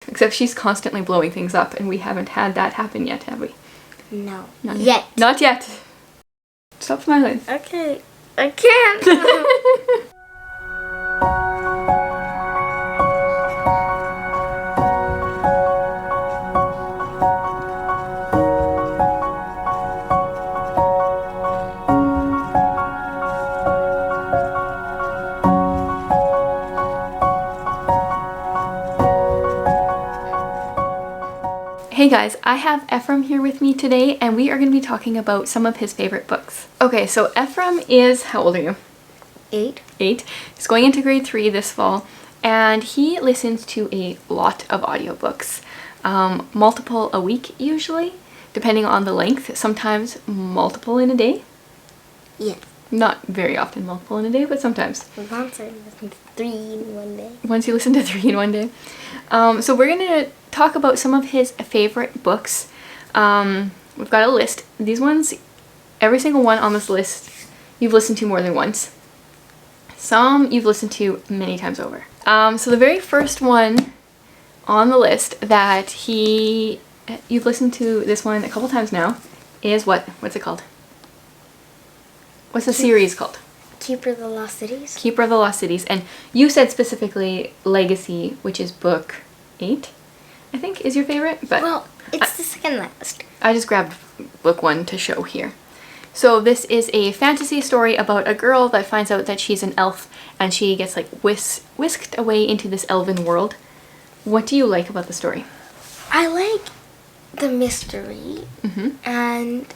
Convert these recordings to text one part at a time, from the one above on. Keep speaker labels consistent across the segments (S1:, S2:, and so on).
S1: Except she's constantly blowing things up, and we haven't had that happen yet, have we?
S2: No.
S1: Not
S2: yet.
S1: Not yet. Stop smiling.
S2: Okay. I can't.
S1: Hey guys, I have Ephram here with me today, and we are going to be talking about some of his favorite books. Okay, so Ephram is, how old are you?
S2: 8.
S1: 8. He's going into grade 3 this fall, and he listens to a lot of audiobooks. Multiple a week usually, depending on the length. Sometimes multiple in a day.
S2: Yes.
S1: Not very often multiple in a day, but sometimes.
S2: Once I listened to 3 in one day.
S1: Once you listen to 3 in one day. So we're going to talk about some of his favorite books. We've got a list. These ones, every single one on this list, you've listened to more than once. Some you've listened to many times over. So the very first one on the list that you've listened to this one a couple times now is what's it called? What's the series called?
S2: Keeper of the Lost Cities.
S1: Keeper of the Lost Cities. And you said specifically Legacy, which is book 8, I think, is your favorite. But
S2: well, it's the second last.
S1: I just grabbed book 1 to show here. So this is a fantasy story about a girl that finds out that she's an elf, and she gets like whisked away into this elven world. What do you like about the story?
S2: I like the mystery, and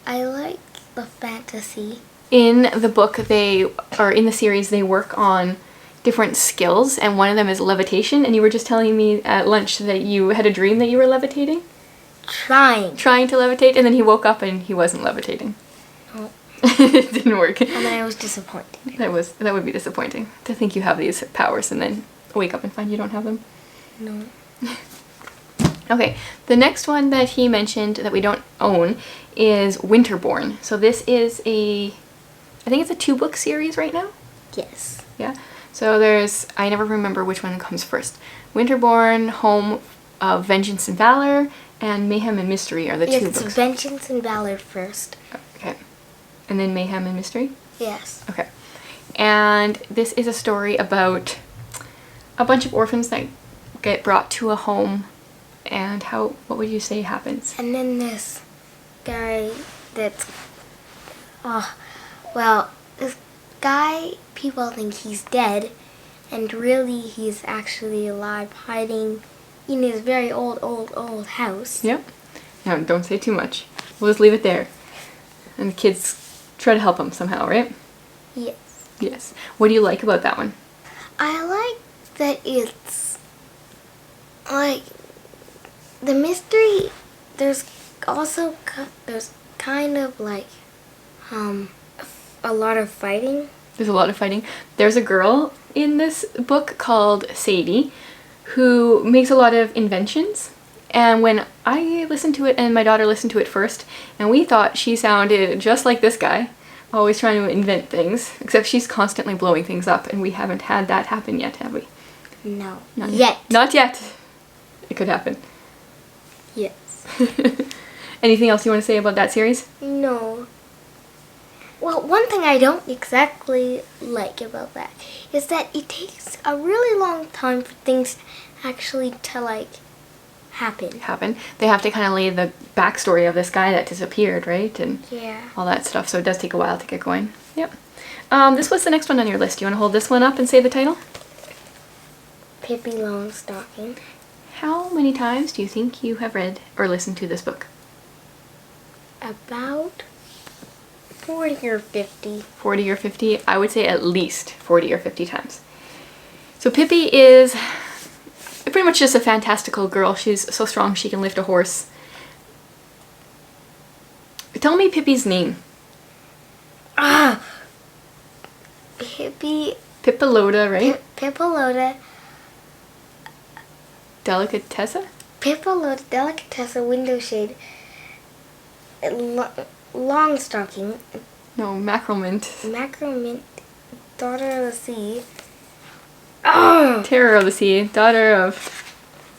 S2: I like the fantasy.
S1: In the book, in the series, they work on different skills, and one of them is levitation, and you were just telling me at lunch that you had a dream that you were levitating? Trying to levitate, and then he woke up and he wasn't levitating.
S2: Oh.
S1: It didn't work.
S2: And then I was disappointed.
S1: That would be disappointing, to think you have these powers and then wake up and find you don't have them.
S2: No.
S1: Okay, the next one that he mentioned that we don't own is Winterbourne. So this is I think it's a 2-book series right now?
S2: Yes.
S1: Yeah. So I never remember which one comes first. Winterbourne, Home of Vengeance and Valor, and Mayhem and Mystery are the 2 books.
S2: It's Vengeance and Valor first.
S1: Okay. And then Mayhem and Mystery?
S2: Yes.
S1: Okay. And this is a story about a bunch of orphans that get brought to a home, and what would you say happens?
S2: And then this guy that's, this guy, people think he's dead, and really he's actually alive, hiding in his very old house.
S1: Yep. Now, don't say too much. We'll just leave it there. And the kids try to help him somehow, right?
S2: Yes.
S1: Yes. What do you like about that one?
S2: I like that it's, like, the mystery, there's kind of, like, a lot of fighting.
S1: There's a lot of fighting. There's a girl in this book called Sadie who makes a lot of inventions. And when I listened to it and my daughter listened to it first, and we thought she sounded just like this guy, always trying to invent things, except she's constantly blowing things up, and we haven't had that happen yet, have we?
S2: No.
S1: Not yet. Not yet. It could happen.
S2: Yes.
S1: Anything else you want to say about that series?
S2: No. Well, one thing I don't exactly like about that is that it takes a really long time for things actually to, like, happen. They
S1: have to kind of lay the backstory of this guy that disappeared, right? And
S2: yeah.
S1: All that stuff, so it does take a while to get going. Yep. This was the next one on your list. Do you want to hold this one up and say the title?
S2: Pippi Longstocking.
S1: How many times do you think you have read or listened to this book?
S2: About 40 or 50.
S1: 40 or 50? I would say at least 40 or 50 times. So Pippi is pretty much just a fantastical girl. She's so strong she can lift a horse. Tell me Pippi's name.
S2: Pippi.
S1: Pippaloda, right?
S2: Pippaloda.
S1: Delicatessa?
S2: Pippaloda, Delicatessa, window shade. Longstocking.
S1: No, Mackerelmint.
S2: Mackerelmint, daughter of the sea.
S1: Terror of the Sea, daughter of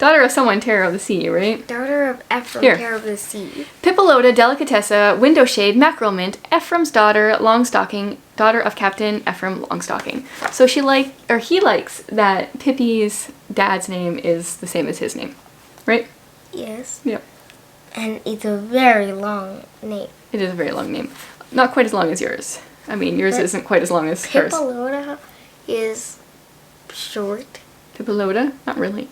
S1: Daughter of someone, terror of the sea, right?
S2: Daughter of Ephram,
S1: Here.
S2: terror of the sea.
S1: Pippalota, delicatessa, window shade, mackerel mint, Ephraim's daughter, Longstocking, daughter of Captain Ephram Longstocking. So he likes that Pippi's dad's name is the same as his name, right?
S2: Yes.
S1: Yep.
S2: And it's a very long name.
S1: It is a very long name. Not quite as long as yours. I mean, yours isn't quite as long as hers.
S2: Pippalota is short.
S1: Pippalota? Not really.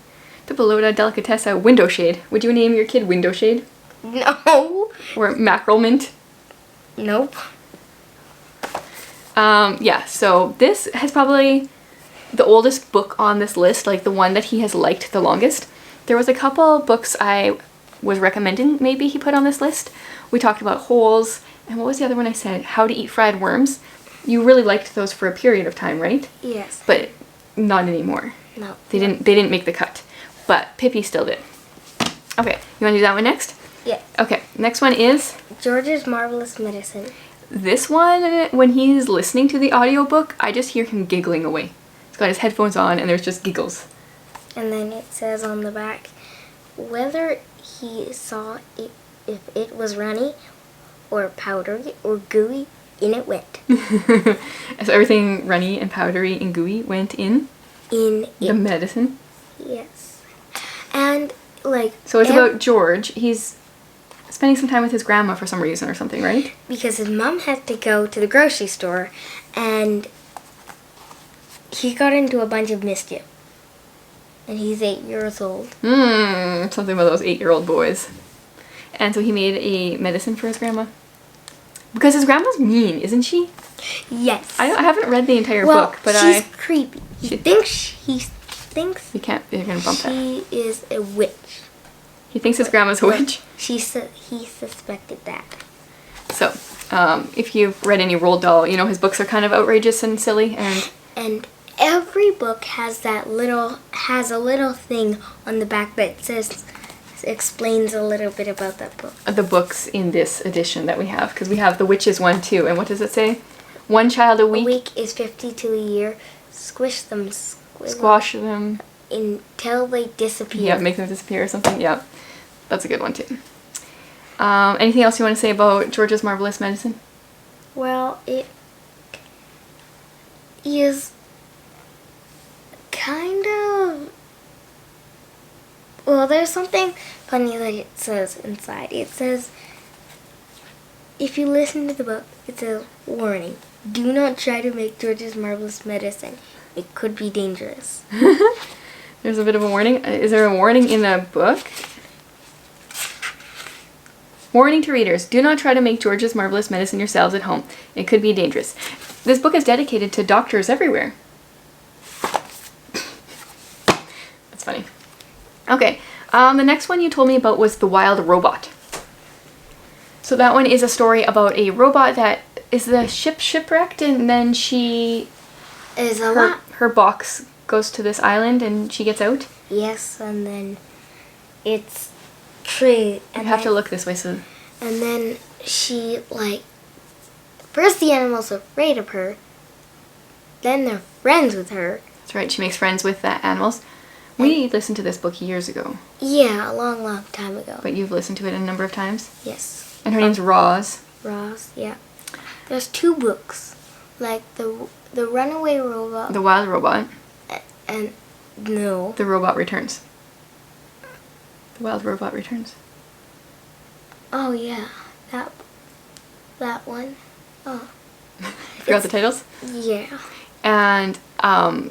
S1: Pippalota, delicatessa, window shade. Would you name your kid window shade?
S2: No.
S1: Or mackerel mint?
S2: Nope.
S1: Yeah, so this has probably the oldest book on this list, like the one that he has liked the longest. There was a couple books I was recommending maybe he put on this list. We talked about holes, and what was the other one I said? How to Eat Fried Worms. You really liked those for a period of time, right?
S2: Yes.
S1: But not anymore.
S2: No.
S1: They didn't make the cut. But Pippi still did. Okay, you want to do that one next?
S2: Yeah.
S1: Okay, next one is
S2: George's Marvelous Medicine.
S1: this one. When he's listening to the audiobook, I just hear him giggling away. He's got his headphones on and there's just giggles.
S2: And then it says on the back, whether he saw it, if it was runny or powdery or gooey, in it went.
S1: So everything runny and powdery and gooey went in the medicine.
S2: Yes. And like
S1: So it's about George. He's spending some time with his grandma for some reason or something, right?
S2: Because his mom had to go to the grocery store and he got into a bunch of mischief. And he's 8 years old.
S1: Something about those 8-year-old boys. And so he made a medicine for his grandma. Because his grandma's mean, isn't she?
S2: Yes.
S1: I haven't read the entire
S2: well,
S1: book, but
S2: she's creepy. He thinks
S1: you're gonna bump that.
S2: she is a witch.
S1: He thinks his grandma's a witch.
S2: He suspected that.
S1: So, if you've read any Roald Dahl, you know his books are kind of outrageous and silly,
S2: And every book has a little thing on the back that explains a little bit about that book.
S1: the books in this edition that we have, because we have the witches one too. And what does it say? One child a week.
S2: A week is 52 a year. Squish them,
S1: Squash them.
S2: until they disappear.
S1: Yeah, make them disappear or something. Yeah, that's a good one too. Anything else you want to say about George's Marvelous Medicine?
S2: Well, it is kind of... Well, there's something funny that it says inside. It says, if you listen to the book, it says, warning, do not try to make George's Marvelous Medicine. It could be dangerous.
S1: There's a bit of a warning. Is there a warning in the book? Warning to readers, do not try to make George's Marvelous Medicine yourselves at home. It could be dangerous. This book is dedicated to doctors everywhere. That's funny. Okay, the next one you told me about was The Wild Robot. So that one is a story about a robot that is the shipwrecked, and then her box goes to this island and she gets out.
S2: Yes, and then it's true.
S1: You have to look this way so...
S2: And then she, first the animals are afraid of her, then they're friends with her.
S1: That's right, she makes friends with the animals. We listened to this book years ago.
S2: Yeah, a long, long time ago.
S1: But you've listened to it a number of times?
S2: Yes.
S1: And her name's Roz.
S2: Roz, yeah. There's 2 books, like the Runaway Robot.
S1: The Wild Robot.
S2: And no.
S1: The Robot Returns. The Wild Robot Returns.
S2: Oh yeah, that one. Oh.
S1: You forgot the titles?
S2: Yeah.
S1: And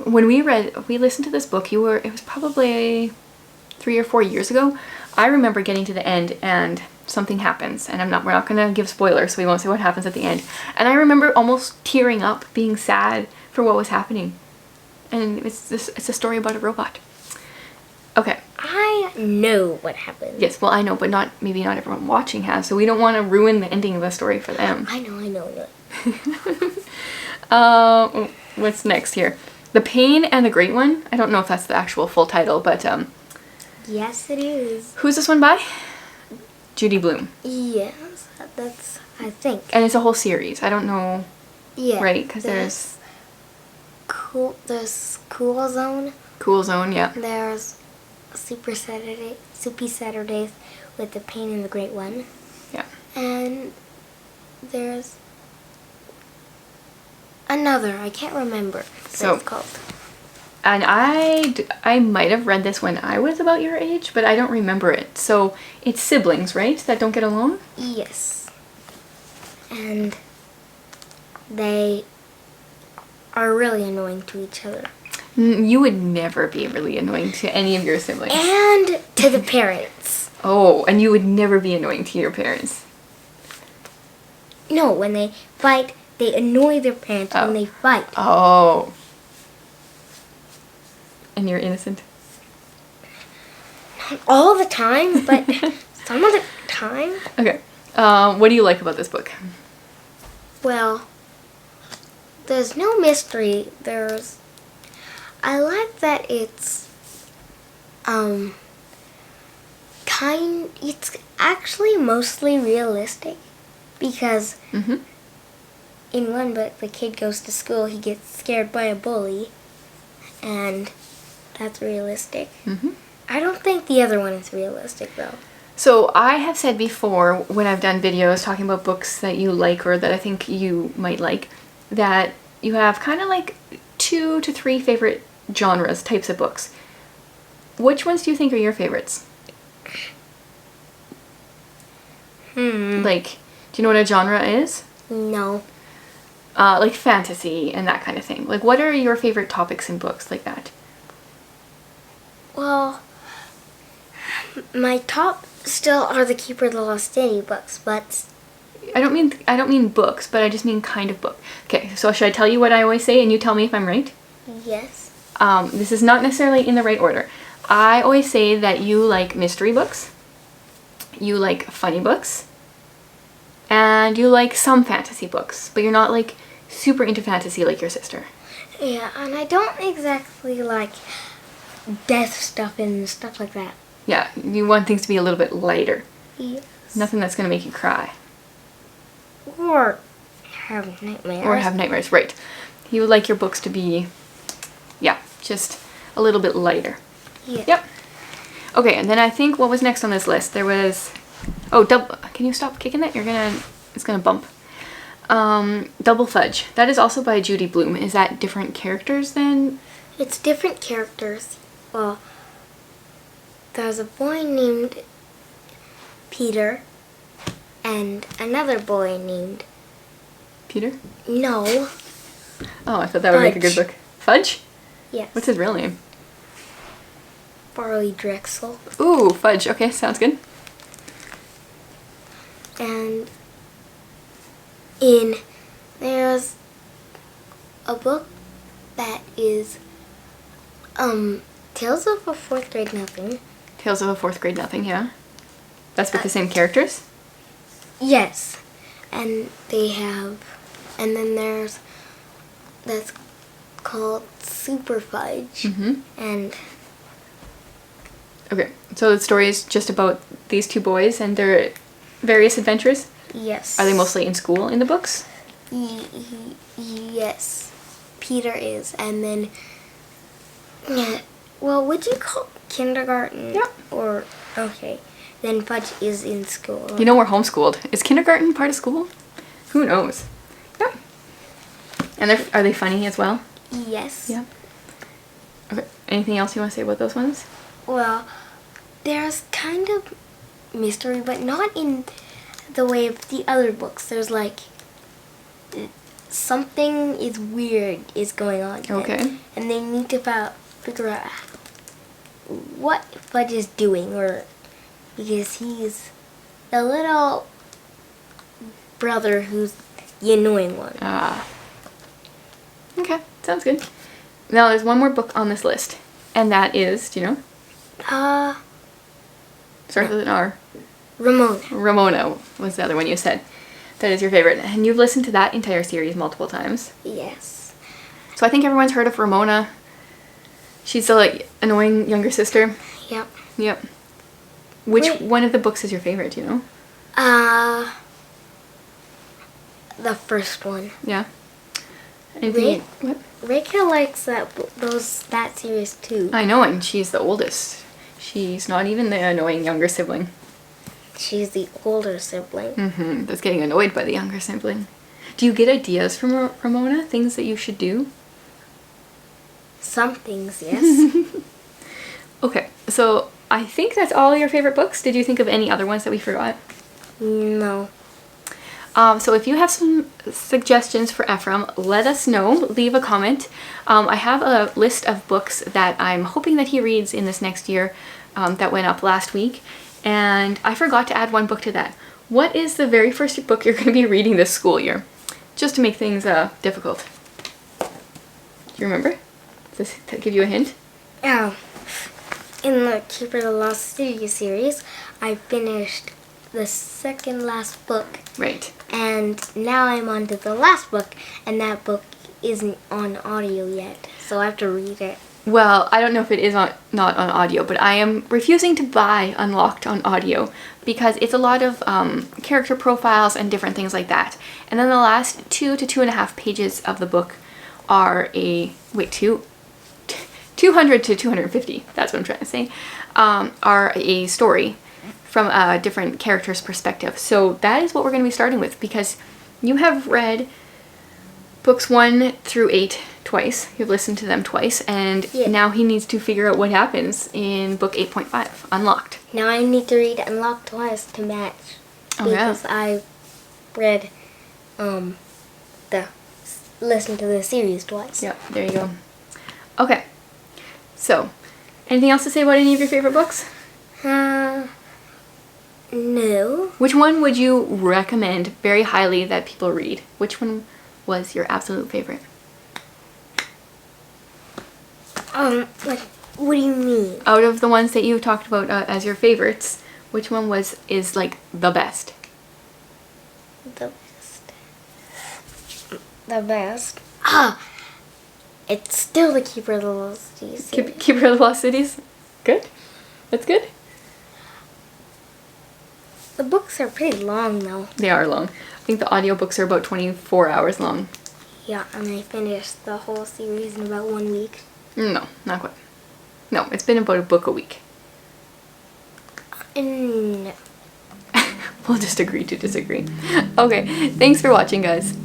S1: when we listened to this book, it was probably 3 or 4 years ago. I remember getting to the end and something happens, and we're not gonna give spoilers, so we won't say what happens at the end. And I remember almost tearing up, being sad for what was happening. And it's a story about a robot. Okay.
S2: I know what happened.
S1: Yes, well I know, but maybe not everyone watching has, so we don't want to ruin the ending of the story for them.
S2: I know.
S1: What's next here? The Pain and the Great One. I don't know if that's the actual full title, but
S2: yes, it is.
S1: who's this one by? Judy Blume.
S2: Yes, that's, I think.
S1: And it's a whole series. I don't know.
S2: Yeah.
S1: Right, because there's
S2: Cool Zone.
S1: Cool Zone, yeah.
S2: There's Soupy Saturdays with the Pain and the Great One.
S1: Yeah.
S2: And there's another, I can't remember what it's called.
S1: And I might have read this when I was about your age, but I don't remember it. So it's siblings, right, that don't get along?
S2: Yes. And they are really annoying to each other.
S1: You would never be really annoying to any of your siblings.
S2: And to the parents.
S1: Oh, and you would never be annoying to your parents.
S2: No, when they fight, they annoy their parents when they fight.
S1: Oh. And you're innocent?
S2: Not all the time, but some of the time.
S1: Okay. What do you like about this book?
S2: Well, there's no mystery. I like that it's it's actually mostly realistic because in one book the kid goes to school, he gets scared by a bully, and that's realistic. I don't think the other one is realistic though.
S1: So I have said before when I've done videos talking about books that you like or that I think you might like, that you have kind of like 2 to 3 favorite genres, types of books. Which ones do you think are your favorites? Like, do you know what a genre is?
S2: No.
S1: Like fantasy and that kind of thing. Like, what are your favorite topics in books like that?
S2: Well, my top still are the Keeper of the Lost City books, but
S1: I don't mean books, but I just mean kind of book. Okay, so should I tell you what I always say and you tell me if I'm right?
S2: yes.
S1: This is not necessarily in the right order. I always say that you like mystery books, you like funny books, and you like some fantasy books, but you're not like super into fantasy like your sister.
S2: Yeah, and I don't exactly like death stuff and stuff like that.
S1: Yeah, you want things to be a little bit lighter.
S2: Yes.
S1: Nothing that's going to make you cry.
S2: Or have nightmares.
S1: Or have nightmares, right. You would like your books to be, yeah, just a little bit lighter.
S2: Yeah.
S1: Yep. Okay, and then I think what was next on this list? There was, can you stop kicking it? It's gonna bump. Double Fudge. That is also by Judy Blume. Is that different characters then?
S2: It's different characters. Well, there's a boy named Peter and another boy named...
S1: Peter?
S2: No.
S1: Oh, I thought that would make a good book. Fudge?
S2: Yes.
S1: What's his real name?
S2: Barley Drexel.
S1: Ooh, Fudge. Okay, sounds good.
S2: And there's a book that is Tales of a Fourth Grade Nothing.
S1: Tales of a Fourth Grade Nothing, yeah. That's with the same characters?
S2: Yes. And then there's that's called Super Fudge. And
S1: okay, so the story is just about these 2 boys and their various adventures?
S2: yes.
S1: Are they mostly in school in the books?
S2: Yes. Peter is. And then, well, would you call kindergarten?
S1: Yeah.
S2: Or, okay. Then Fudge is in school.
S1: You know we're homeschooled. Is kindergarten part of school? Who knows? Yeah. And are they funny as well?
S2: Yes.
S1: Yeah. Okay. Anything else you want to say about those ones?
S2: Well, there's kind of mystery, but not in the way of the other books. There's like something is weird is going on.
S1: Okay.
S2: And they need to figure out what Fudge is doing, or because he's the little brother who's the annoying one.
S1: Okay, sounds good. Now there's one more book on this list, and that is, do you know? Starts with an R.
S2: Ramona.
S1: Ramona was the other one you said. That is your favorite, and you've listened to that entire series multiple times.
S2: Yes.
S1: So I think everyone's heard of Ramona. She's the like annoying younger sister.
S2: Yep.
S1: Yep. Which one of the books is your favorite, do you know?
S2: The first one.
S1: Yeah. Anything? What?
S2: Rachel likes that series too.
S1: I know, and she's the oldest. She's not even the annoying younger sibling.
S2: She's the older sibling.
S1: That's getting annoyed by the younger sibling. Do you get ideas from Ramona? Things that you should do?
S2: Some things, yes.
S1: Okay, so I think that's all your favorite books. Did you think of any other ones that we forgot?
S2: No.
S1: So if you have some suggestions for Ephraim, let us know. Leave a comment. I have a list of books that I'm hoping that he reads in this next year that went up last week. And I forgot to add one book to that. What is the very first book you're going to be reading this school year? Just to make things difficult. Do you remember? Does this give you a hint?
S2: Oh. In the Keeper of the Lost City series, I finished the second last book.
S1: Right.
S2: And now I'm on to the last book, and that book isn't on audio yet, so I have to read it.
S1: Well, I don't know if it is not on audio, but I am refusing to buy Unlocked on audio because it's a lot of character profiles and different things like that. And then the last 2 to 2.5 pages of the book are 200 to 250, that's what I'm trying to say, are a story from a different character's perspective. So that is what we're going to be starting with, because you have read books 1 through 8 twice. You've listened to them twice, and now he needs to figure out what happens in book 8.5, Unlocked.
S2: Now I need to read Unlocked twice to match. Because I read, listened to the series twice.
S1: Yep, there you go. Okay, so, anything else to say about any of your favorite books?
S2: No.
S1: Which one would you recommend very highly that people read? Which one was your absolute favorite?
S2: Like, what do you mean?
S1: Out of the ones that you talked about as your favorites, which one is like the best?
S2: The best. The best. It's still the Keeper of the Lost Cities.
S1: Keeper of the Lost Cities? Good? That's good?
S2: The books are pretty long, though.
S1: They are long. I think the audiobooks are about 24 hours long.
S2: Yeah, and I finished the whole series in about 1 week.
S1: No, not quite. No, it's been about a book a week.
S2: No.
S1: We'll just agree to disagree. Okay, thanks for watching, guys.